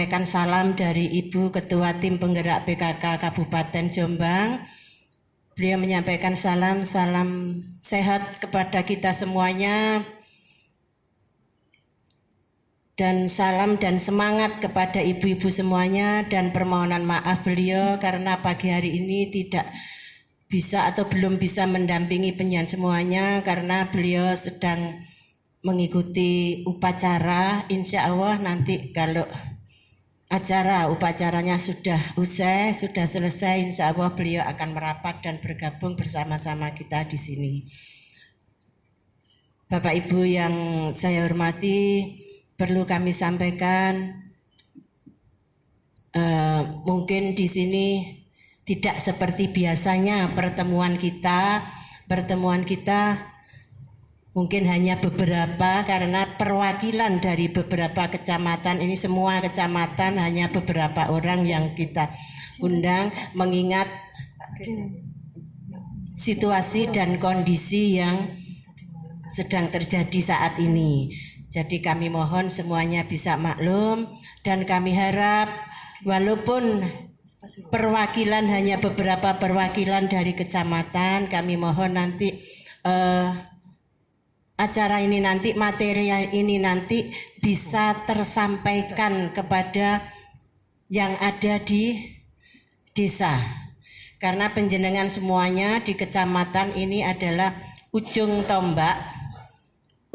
menyampaikan salam dari Ibu Ketua Tim Penggerak PKK Kabupaten Jombang. Beliau menyampaikan salam sehat kepada kita semuanya dan salam dan semangat kepada ibu-ibu semuanya, dan permohonan maaf beliau karena pagi hari ini tidak bisa atau belum bisa mendampingi penyanyi semuanya karena beliau sedang mengikuti upacara. Insya Allah nanti kalau upacaranya sudah usai, sudah selesai, insya Allah beliau akan merapat dan bergabung bersama-sama kita di sini. Bapak Ibu yang saya hormati, perlu kami sampaikan, mungkin di sini tidak seperti biasanya pertemuan kita mungkin hanya beberapa, karena perwakilan dari beberapa kecamatan ini, semua kecamatan hanya beberapa orang yang kita undang, mengingat situasi dan kondisi yang sedang terjadi saat ini. Jadi kami mohon semuanya bisa maklum, dan kami harap walaupun perwakilan hanya beberapa perwakilan dari kecamatan, kami mohon nanti acara ini nanti, materi ini nanti bisa tersampaikan kepada yang ada di desa. Karena penjenengan semuanya di kecamatan ini adalah ujung tombak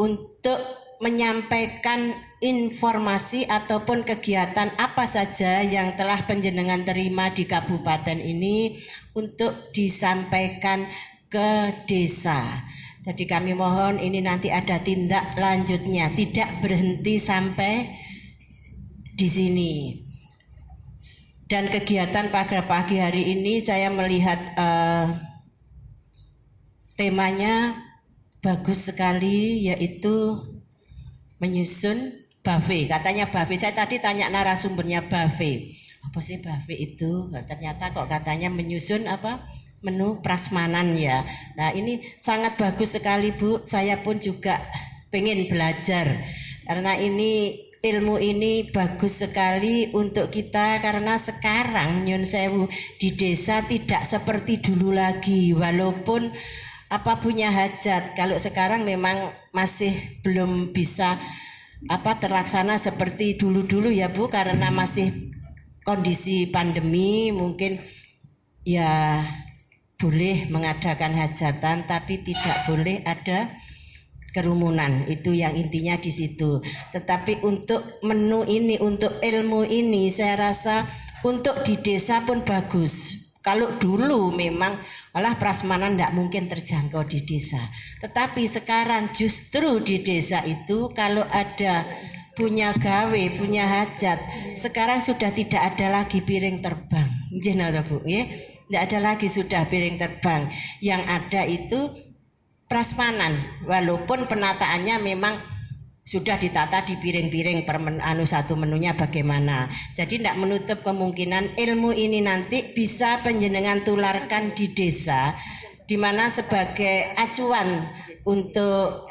untuk menyampaikan informasi ataupun kegiatan apa saja yang telah penjenengan terima di kabupaten ini untuk disampaikan ke desa. Jadi kami mohon ini nanti ada tindak lanjutnya, tidak berhenti sampai di sini. Dan kegiatan pada pagi hari ini saya melihat temanya bagus sekali, yaitu menyusun buffet. Katanya buffet, saya tadi tanya narasumbernya buffet. Apa sih buffet itu? Ternyata kok katanya menyusun apa? Menu prasmanan ya. Nah ini sangat bagus sekali Bu, saya pun juga pengen belajar karena ini ilmu ini bagus sekali untuk kita, karena sekarang nyun sewu di desa tidak seperti dulu lagi. Walaupun apa punya hajat, kalau sekarang memang masih belum bisa terlaksana seperti dulu-dulu ya Bu, karena masih kondisi pandemi. Mungkin ya boleh mengadakan hajatan tapi tidak boleh ada kerumunan, itu yang intinya di situ. Tetapi untuk menu ini, untuk ilmu ini, saya rasa untuk di desa pun bagus. Kalau dulu memang malah prasmanan tidak mungkin terjangkau di desa, tetapi sekarang justru di desa itu kalau ada punya gawe, punya hajat, sekarang sudah tidak ada lagi piring terbang. Nggih Bu, ya. Tidak ada lagi sudah piring terbang, yang ada itu prasmanan. Walaupun penataannya memang sudah ditata di piring-piring per satu menunya bagaimana. Jadi tidak menutup kemungkinan ilmu ini nanti bisa penjenengan tularkan di desa, di mana sebagai acuan untuk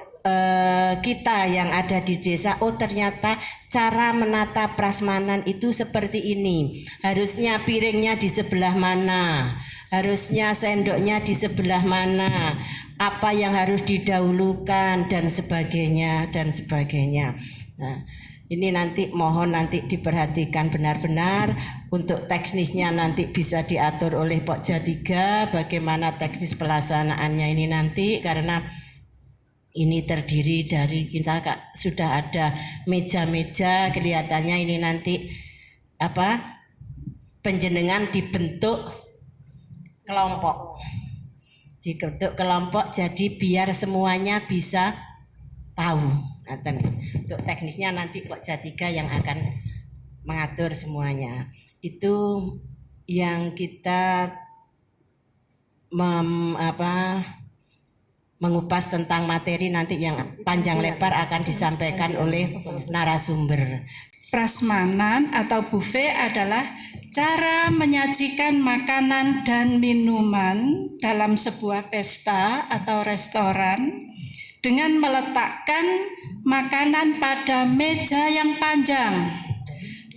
kita yang ada di desa. Oh ternyata cara menata prasmanan itu seperti ini, harusnya piringnya di sebelah mana, harusnya sendoknya di sebelah mana, apa yang harus didahulukan dan sebagainya dan sebagainya. Nah ini nanti mohon nanti diperhatikan benar-benar. Untuk teknisnya nanti bisa diatur oleh Pokja 3 bagaimana teknis pelaksanaannya ini nanti, karena ini terdiri dari kita sudah ada meja-meja, kelihatannya ini nanti penjenengan dibentuk kelompok, jadi biar semuanya bisa tahu. Untuk teknisnya nanti Pokja 3 yang akan mengatur semuanya. Itu yang kita mengupas tentang materi nanti yang panjang lebar akan disampaikan oleh narasumber. Prasmanan atau buffet adalah cara menyajikan makanan dan minuman dalam sebuah pesta atau restoran dengan meletakkan makanan pada meja yang panjang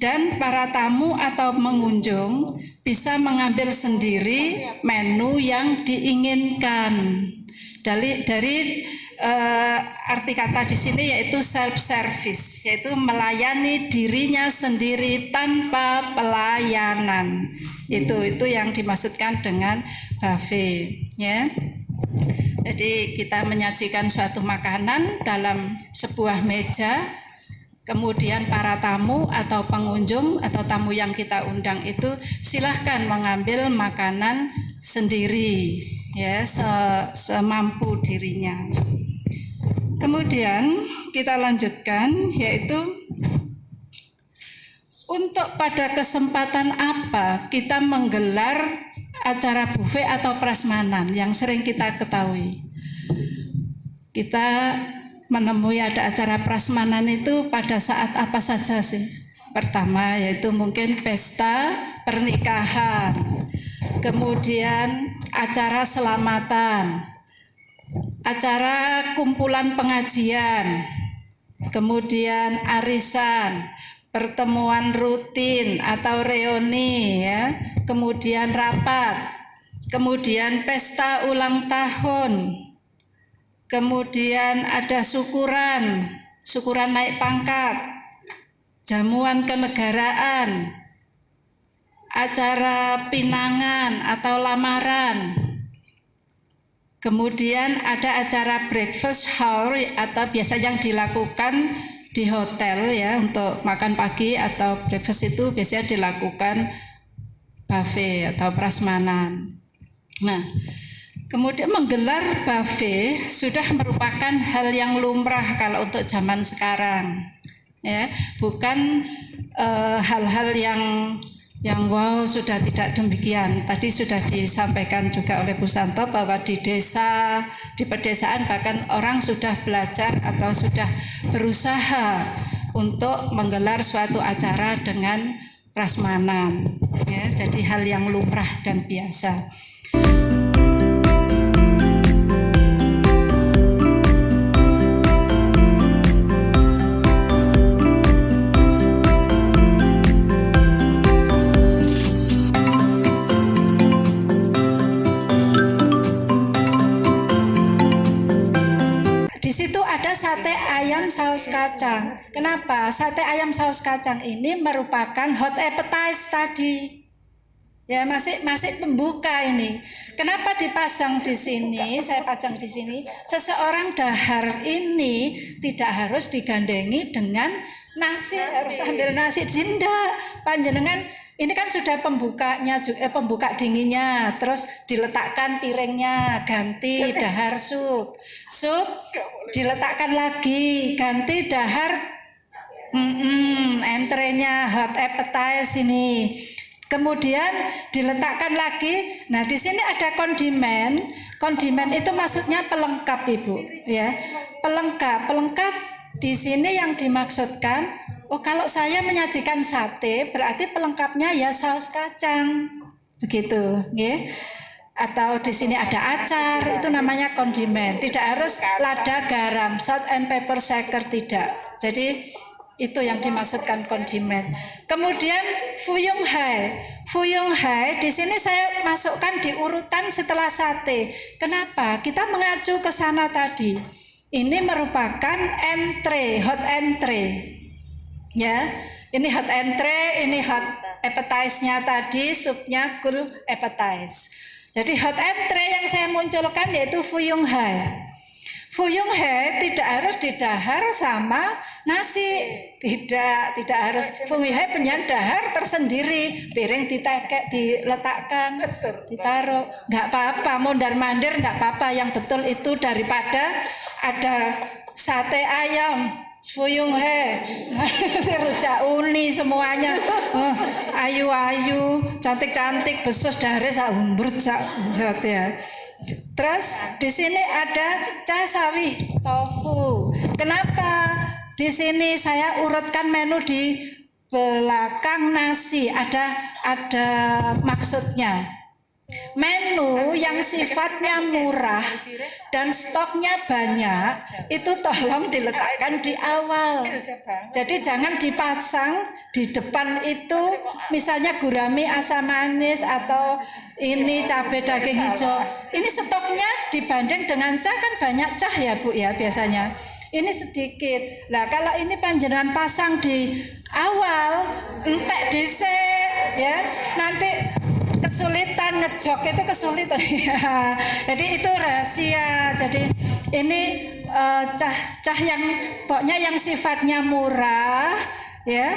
dan para tamu atau pengunjung bisa mengambil sendiri menu yang diinginkan. Dari arti kata di sini yaitu self service, yaitu melayani dirinya sendiri tanpa pelayanan. Itu yang dimaksudkan dengan buffet, ya. Jadi kita menyajikan suatu makanan dalam sebuah meja, kemudian para tamu atau pengunjung atau tamu yang kita undang itu silahkan mengambil makanan sendiri, ya, semampu dirinya. Kemudian kita lanjutkan, yaitu untuk pada kesempatan apa kita menggelar acara buffet atau prasmanan yang sering kita ketahui. Kita menemui ada acara prasmanan itu pada saat apa saja sih? Pertama yaitu mungkin pesta pernikahan, kemudian acara selamatan, acara kumpulan pengajian, kemudian arisan, pertemuan rutin atau reuni, ya, kemudian rapat, kemudian pesta ulang tahun, kemudian ada syukuran naik pangkat, jamuan kenegaraan, acara pinangan atau lamaran, kemudian ada acara breakfast hour atau biasa yang dilakukan di hotel, ya, untuk makan pagi atau breakfast itu biasanya dilakukan buffet atau prasmanan. Nah, kemudian menggelar buffet sudah merupakan hal yang lumrah kalau untuk zaman sekarang, ya, bukan hal-hal yang wow, sudah tidak demikian. Tadi sudah disampaikan juga oleh Bu Santo bahwa di desa, di pedesaan bahkan orang sudah belajar atau sudah berusaha untuk menggelar suatu acara dengan prasmanan, ya, jadi hal yang lumrah dan biasa. Di situ ada sate ayam saus kacang. Kenapa? Sate ayam saus kacang ini merupakan hot appetizer tadi. Ya, masih pembuka ini. Kenapa dipasang di sini? Saya pasang di sini. Seseorang dahar ini tidak harus digandengi dengan nasi, harus ambil nasi. Tidak, panjenengan ini kan sudah pembukanya, pembuka dinginnya, terus diletakkan piringnya, ganti dahar sup, diletakkan lagi, ganti dahar, entrenya hot appetizer ini. Kemudian diletakkan lagi. Nah, di sini ada kondimen. Kondimen itu maksudnya pelengkap, Ibu, ya. Pelengkap di sini yang dimaksudkan, oh, kalau saya menyajikan sate berarti pelengkapnya ya saus kacang. Begitu, ya. Atau di sini ada acar, itu namanya kondimen. Tidak harus lada, garam, salt and pepper shaker, tidak. Jadi itu yang dimaksudkan kondimen. Kemudian fuyung hai di sini saya masukkan di urutan setelah sate. Kenapa? Kita mengacu ke sana tadi. Ini merupakan hot entree. Ya, ini hot entree, ini hot appetizer-nya tadi, supnya cool appetizer. Jadi hot entree yang saya munculkan yaitu fuyung hai. Fuyung hai tidak harus didahar sama nasi, tidak harus. Fuyung hai penyan dahar tersendiri, piring ditekek, diletakkan, ditaruh, nggak apa-apa, mondar-mandir nggak apa-apa. Yang betul itu daripada ada sate ayam, fuyung hai, rujak uni semuanya, ayu-ayu, cantik-cantik, besus dari saumbrut ya. Terus di sini ada casawi tofu. Kenapa di sini saya urutkan menu di belakang nasi? Ada maksudnya. Menu yang sifatnya murah dan stoknya banyak itu tolong diletakkan di awal. Jadi jangan dipasang di depan itu, misalnya gurame asam manis atau ini cabai daging hijau. Ini stoknya dibanding dengan cah kan banyak cah ya Bu ya biasanya. Ini sedikit. Nah kalau ini panjenengan pasang di awal, entek dhisik ya, nanti kesulitan ngejok itu kesulitan. Jadi itu rahasia. Jadi ini cah yang pokoknya yang sifatnya murah ya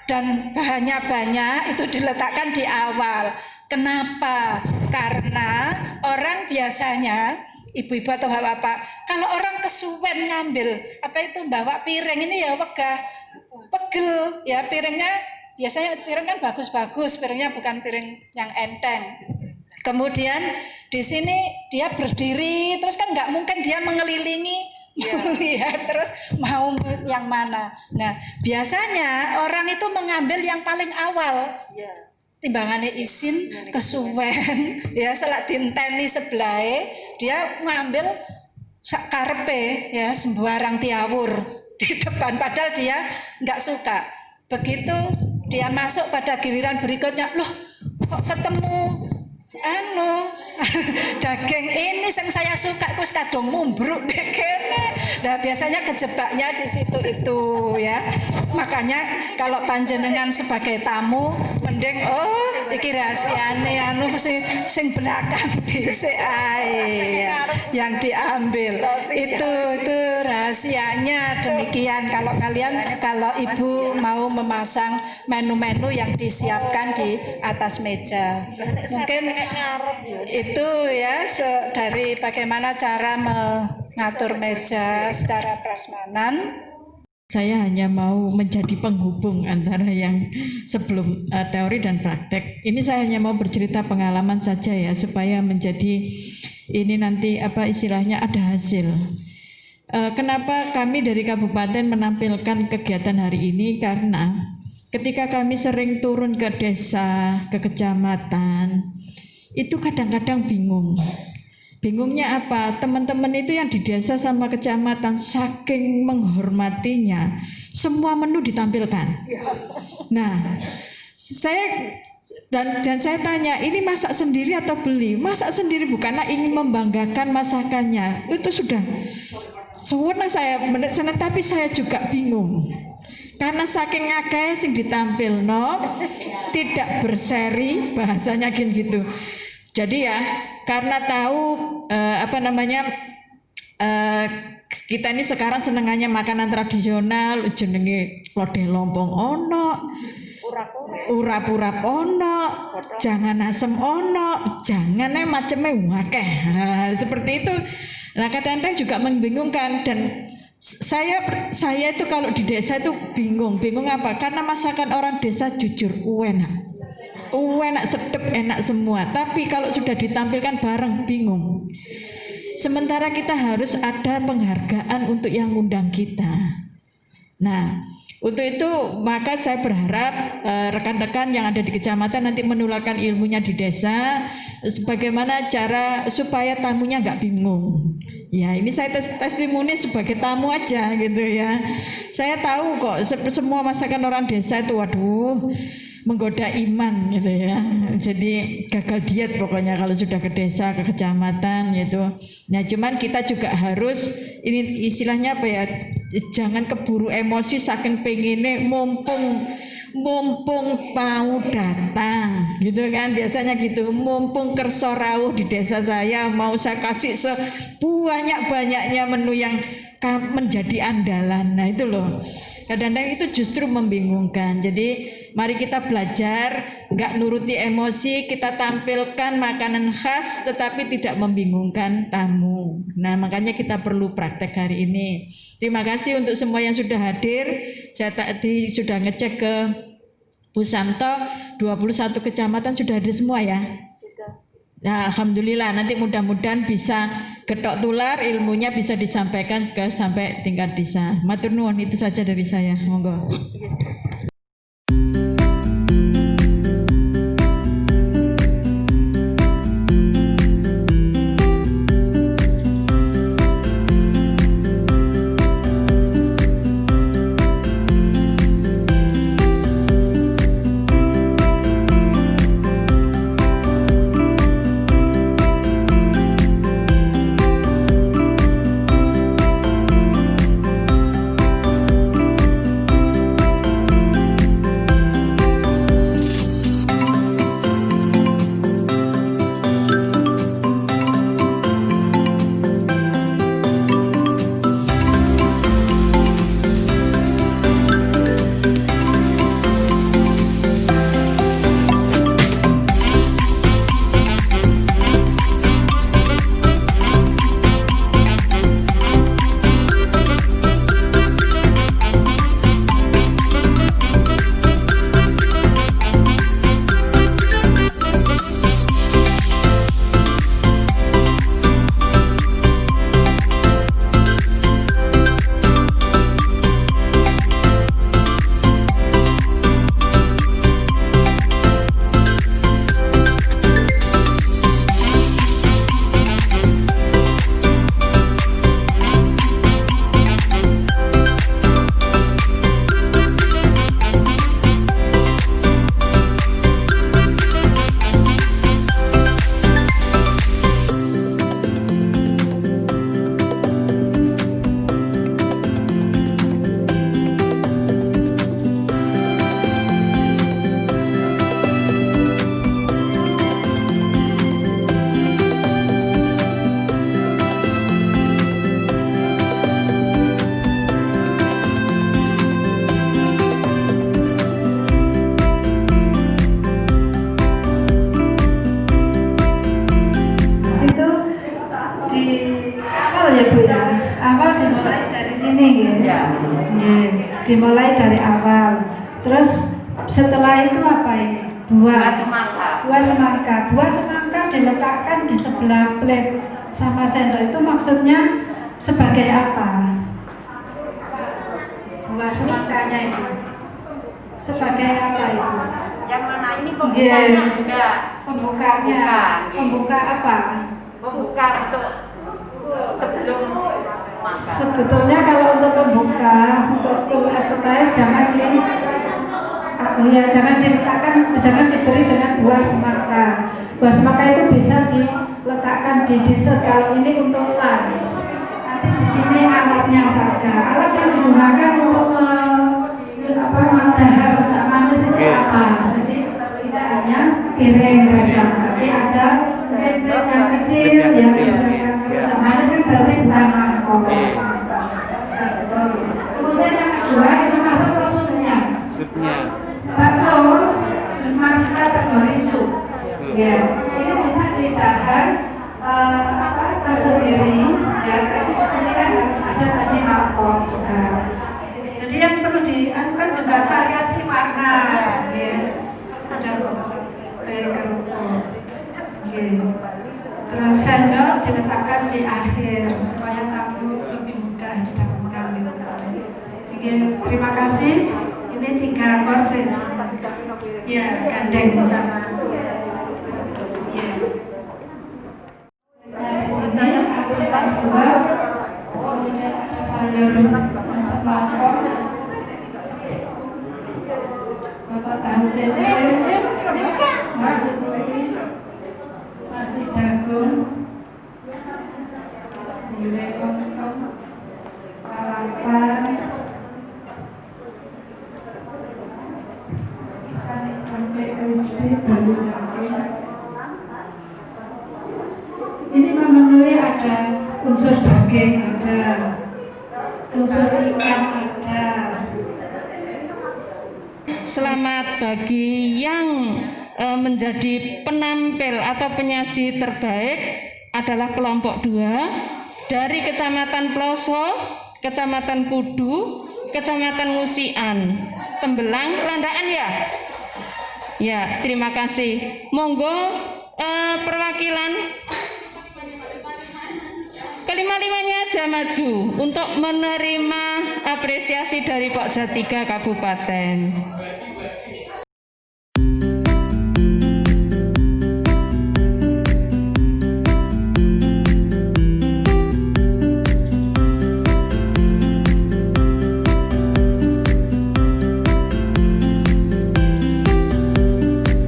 dan bahannya banyak itu diletakkan di awal. Kenapa? Karena orang biasanya ibu-ibu atau bapak-bapak kalau orang kesuwen ngambil apa itu bawa piring ini ya wegah pegel ya piringnya. Biasanya piring kan bagus-bagus, piringnya bukan piring yang enteng. Kemudian di sini dia berdiri, terus kan nggak mungkin dia mengelilingi, ya terus mau yang mana. Nah biasanya orang itu mengambil yang paling awal. Timbangannya isin, kesuwen, ya selak dinteni sebelah, dia ngambil sak karepe, ya sembarang tiawur di depan, padahal dia nggak suka. Begitu dia masuk pada giliran berikutnya, loh kok ketemu daging ini yang saya suka terus kadang mumbruk deh kene. Nah biasanya kejebaknya di situ itu ya. Makanya kalau panjenengan sebagai tamu mending iki rahasiane mesti sing belakang dhisik ae ya, yang diambil. Itu rahasianya demikian kalau ibu mau memasang menu-menu yang disiapkan di atas meja. Mungkin itu ya dari bagaimana cara mengatur meja secara prasmanan. Saya hanya mau menjadi penghubung antara yang sebelum teori dan praktek. Ini saya hanya mau bercerita pengalaman saja ya, supaya menjadi ini nanti apa istilahnya ada hasil. Kenapa kami dari kabupaten menampilkan kegiatan hari ini? Karena ketika kami sering turun ke desa, ke kecamatan, itu kadang-kadang bingung. Bingungnya apa? Teman-teman itu yang di desa sama kecamatan saking menghormatinya, semua menu ditampilkan. Nah, saya tanya, ini masak sendiri atau beli? Masak sendiri bukanlah ingin membanggakan masakannya. Itu sudah senang saya, tapi saya juga bingung. Karena saking akeh sing ditampilno tidak berseri, bahasanya gitu. Jadi ya karena tahu kita ini sekarang senengannya makanan tradisional, jenenge lodeh lompong ono, urap-urap ono, jangan asem ono, jangan macamnya akeh. Nah, seperti itu. Nah kadang-kadang juga membingungkan dan saya itu kalau di desa itu bingung apa? Karena masakan orang desa jujur enak sedep, enak semua. Tapi kalau sudah ditampilkan bareng bingung. Sementara kita harus ada penghargaan untuk yang undang kita. Nah, untuk itu maka saya berharap rekan-rekan yang ada di kecamatan nanti menularkan ilmunya di desa, bagaimana cara supaya tamunya nggak bingung. Ya ini saya testimoni sebagai tamu aja gitu ya. Saya tahu kok semua masakan orang desa itu waduh menggoda iman gitu ya. Jadi gagal diet pokoknya kalau sudah ke desa, ke kecamatan gitu. Nah cuman kita juga harus ini istilahnya apa ya, jangan keburu emosi saking pengennya mumpung mau datang gitu kan, biasanya gitu, mumpung kerso rawuh di desa saya mau saya kasih sebanyak-banyaknya menu yang menjadi andalan. Nah itu loh kadang-kadang itu justru membingungkan. Jadi mari kita belajar nggak nuruti emosi, kita tampilkan makanan khas tetapi tidak membingungkan tamu. Nah makanya kita perlu praktek hari ini. Terima kasih untuk semua yang sudah hadir. Saya tadi sudah ngecek ke Bu Samto, 21 kecamatan sudah hadir semua ya. Nah, alhamdulillah nanti mudah-mudahan bisa getok tular, ilmunya bisa disampaikan sampai tingkat desa. Matur nuwun, itu saja dari saya. Monggo. dimulai dari awal. Terus setelah itu apa ini? Buah semangka. Buah semangka diletakkan di sebelah plate sama sendok, itu maksudnya sebagai apa? Buah semangkanya itu sebagai apa itu? Yang mana ini pembukanya juga? Pembukanya. Pembuka apa? Pembuka untuk sebelum makan. Sebetulnya kalau untuk pembuka, untuk full appetizer jangan diletakkan, jangan diberi dengan buah semangka. Buah semangka itu bisa diletakkan di dessert. Kalau ini untuk lunch, nanti di sini alatnya saja. Alat yang digunakan untuk mendahar rujak manis itu apa? Jadi tidak hanya piring saja, tapi ada plate yang kecil yang disesuaikan rujak manis, kan berarti bukan mangkok. Kemudian yang kedua itu masuk ke supnya. Bakso masuk kategori sup. Ya, ini bisa didahar tersendiri. Ya, tapi di sini kan harus ada tadi alkohol juga. Jadi yang perlu dianukan juga variasi warna. Ya, ada kerupuk. Terus sendok diletakkan di akhir supaya tamu lebih mudah didapatkan. Terima kasih. Ini 3 courses. Ya, gandeng sama. Ya. Nah, di sini asinan buah, kemudian ada sayur masak mangkok, bapak tahu tempe, nasi putih, nasi jagung, gulai lontong, lalapan, crispy, bolu jagung. Ini memenuhi ada unsur daging, ada unsur ikan, ada. Selamat bagi yang menjadi penampil atau penyaji terbaik adalah kelompok 2 dari Kecamatan Ploso, Kecamatan Kudu, Kecamatan Ngusian, Tembelang, Landaan ya. Ya, terima kasih. Monggo perwakilan kelima-limanya aja maju untuk menerima apresiasi dari Pokja 3 Kabupaten.